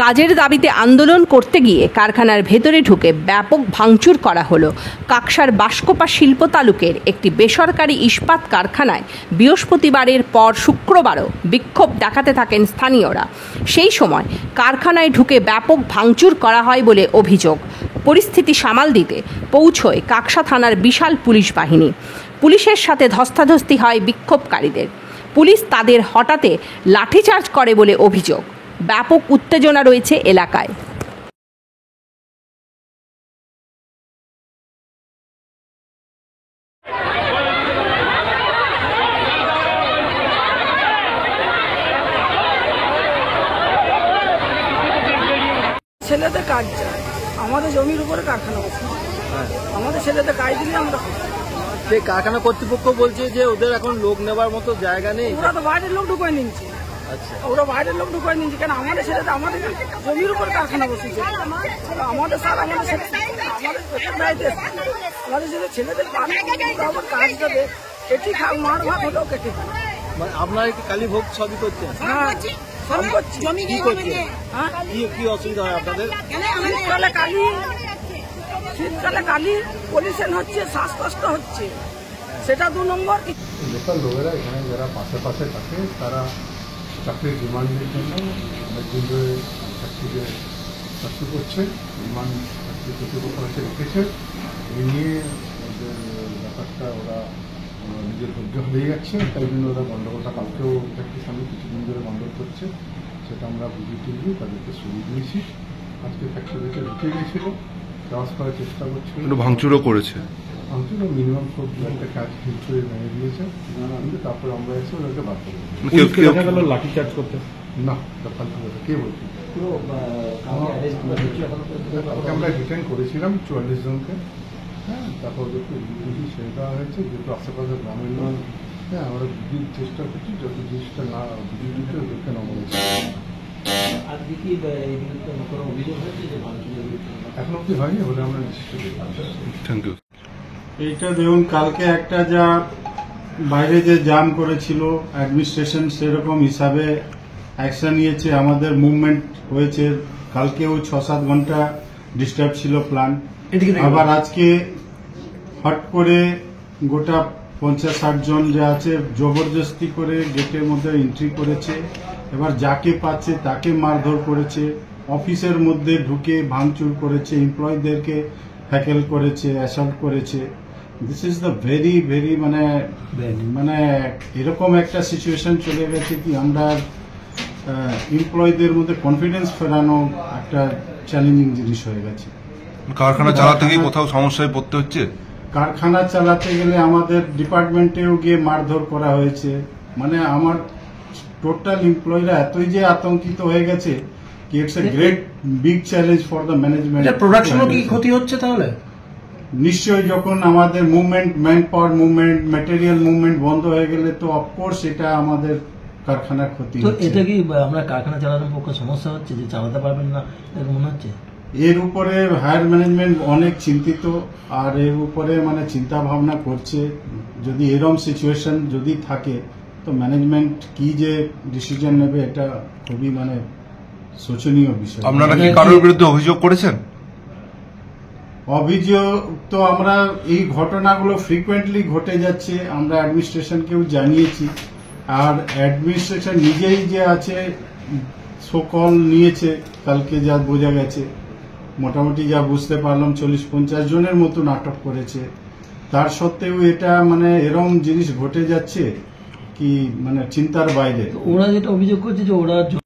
কাজের দাবিতে আন্দোলন করতে গিয়ে কারখানার ভেতরে ঢুকে ব্যাপক ভাঙচুর করা হলো। কাকসার বাঁশকোপা শিল্প তালুকের একটি বেসরকারি ইস্পাত কারখানায় বৃহস্পতিবারের পর শুক্রবারও বিক্ষোভ দেখাতে থাকেন স্থানীয়রা। সেই সময় কারখানায় ঢুকে ব্যাপক ভাঙচুর করা হয় বলে অভিযোগ। পরিস্থিতি সামাল দিতে পৌঁছয় কাকসা থানার বিশাল পুলিশ বাহিনী। পুলিশের সাথে ধস্তাধস্তি হয় বিক্ষোভকারীদের। পুলিশ তাদের হঠাতে লাঠিচার্জ করে বলে অভিযোগ। ব্যাপক উত্তেজনা রয়েছে এলাকায়। ছেলেদের কাজ চায়, আমাদের জমির উপরে কারখানা বসে, আমাদের ছেলেদের কাজ দিলে আমরা। সেই কারখানা কর্তৃপক্ষ বলছে যে ওদের এখন লোক নেবার মতো জায়গা নেই। ওরা তো বাইরের লোক ঢুকাই নিচ্ছে। আচ্ছা, ওরা বাইরের লোক ঢুকাই নিচ্ছে কেন? আমাদের ছেলেদের আমাদের জমির উপর কারখানা বসেছে। আমাদের স্যার আমাদের ছেলেদের কাজ দেবে, এটি মার ভাত হলেও কেটে খায়। মানে আপনারা কি কালী ভোগ সবই করছেন? হ্যাঁ, সব করছি। কি করছেন? কি অসুবিধা হয় আপনাদের? শীতকালে কালি পলিউশন হচ্ছে, শ্বাসকষ্ট হচ্ছে, সেটা 2 নম্বর। লোকাল লোকেরা এখানে যারা পাশে থাকে তারা চাকরির ডিমান্ডের জন্য অনেকদিন ধরে চাকরিকে চাকরি করছে, ডিমান্ড চাকরি কর্তৃপক্ষ কাছে রেখেছে। এই নিয়ে ওদের ব্যাপারটা ওরা নিজের ধৈর্য হয়ে যাচ্ছে, তাই জন্য ওরা গণ্ডগোলটা কালকেও ফ্যাক্টরির সামনে কিছুদিন ধরে গণ্ডগোল করছে, সেটা আমরা বুঝিয়ে তুলবি, তাদেরকে সুযোগ দিয়েছি। আজকে ফ্যাক্টরিতে ঢুকে গিয়েছিল, ক্রস করার চেষ্টা করছিল, ভাঙচুরও করেছে। ভাঙচুর মিনিমাম সব একটা কাজ হিলচুরে ভেঙে দিয়েছে, কিন্তু তারপরে আমরা এসে ওদেরকে বাদ করে দেখা গেল লাঠি চার্জ করতে। না, ফালতু কথা কে বলছি, আমরা ডিটেইন করেছিলাম 44 জনকে। হ্যাঁ, তারপর ওদেরকে বুঝি ছেড়ে দেওয়া হয়েছে, যেহেতু আশেপাশে গ্রামের লোক। হ্যাঁ, আমরা বুঝির চেষ্টা করছি, যত জিনিসটা না বুঝিয়ে দিতে ওদেরকে নমনীয়। এখন অব্দি হয়নি, হলে আমরা নিশ্চিত। Thank you. এইটা দেখুন, কালকে একটা যা বাইরে যে জাম করেছিল অ্যাডমিনিস্ট্রেশন সেরকম হিসাবে অ্যাকশন নিয়েছে, আমাদের মুভমেন্ট হয়েছে। কালকেও 6-7 ঘন্টা ডিস্টার্ব ছিল প্ল্যান। আবার আজকে হট করে গোটা 50-60 জন যা আছে জবরদস্তি করে গেটের মধ্যে এন্ট্রি করেছে। এবার যাকে পাচ্ছে তাকে মারধর করেছে, অফিসের মধ্যে ঢুকে ভাঙচুর করেছে, এমপ্লয়ীদেরকে হ্যাকেল করেছে, অ্যাসল্ট করেছে। This is the very very মানে এরকম একটা সিচুয়েশন চলে গেছে কি আমরা এমপ্লয়ীদের মধ্যে কনফিডেন্স ফেরানো একটা চ্যালেঞ্জিং জিনিস হয়ে গেছে। কারখানা চালাতে গিয়ে কোথাও সমস্যায় পড়তে হচ্ছে। কারখানা চালাতে গেলে আমাদের ডিপার্টমেন্টেও গিয়ে মারধর করা হয়েছে। মানে আমার টোটাল এমপ্লয়িরা এতই যে আতঙ্কিত হয়ে গেছে কি it's a great big challenge for the management. প্রোডাকশনও কি ক্ষতি হচ্ছে তাহলে? নিশ্চয়ই, যখন আমাদের movement, manpower movement, material movement বন্ধ হয়ে গেলে তো অফকোর্স এটা আমাদের কারখানার ক্ষতি হচ্ছে। এটা কি আমরা কারখানা চালানোর পক্ষে সমস্যা হচ্ছে যে চালাতে পারবেন না এরকম মনে হচ্ছে? এর উপরে হায়ার ম্যানেজমেন্ট অনেক চিন্তিত, আর এর উপরে মানে চিন্তা ভাবনা করছে। যদি এরকম সিচুয়েশন যদি থাকে তো ম্যানেজমেন্ট কি যে ডিসিশন নেবে, এটা খুবই মানে শোচনীয় বিষয়। আপনারা কি কারোর বিরুদ্ধে অভিযোগ করেছেন? অভিযোগ তো আমরা এই ঘটনাগুলো ফ্রিকুয়েন্টলি ঘটে যাচ্ছে, আমরা অ্যাডমিনিস্ট্রেশনকেও জানিয়েছি। আর অ্যাডমিনিস্ট্রেশন নিজেই যে আছে সকল নিয়েছে, কালকে যা বোঝা গেছে মোটামুটি যা বুঝতে পারলাম 40-50 জনের মতো নাটক করেছে। তার সত্ত্বেও এটা মানে এরকম জিনিস ঘটে যাচ্ছে কি মানে চিন্তার বাইরে। ওরা যেটা অভিযোগ করছে যে ওরা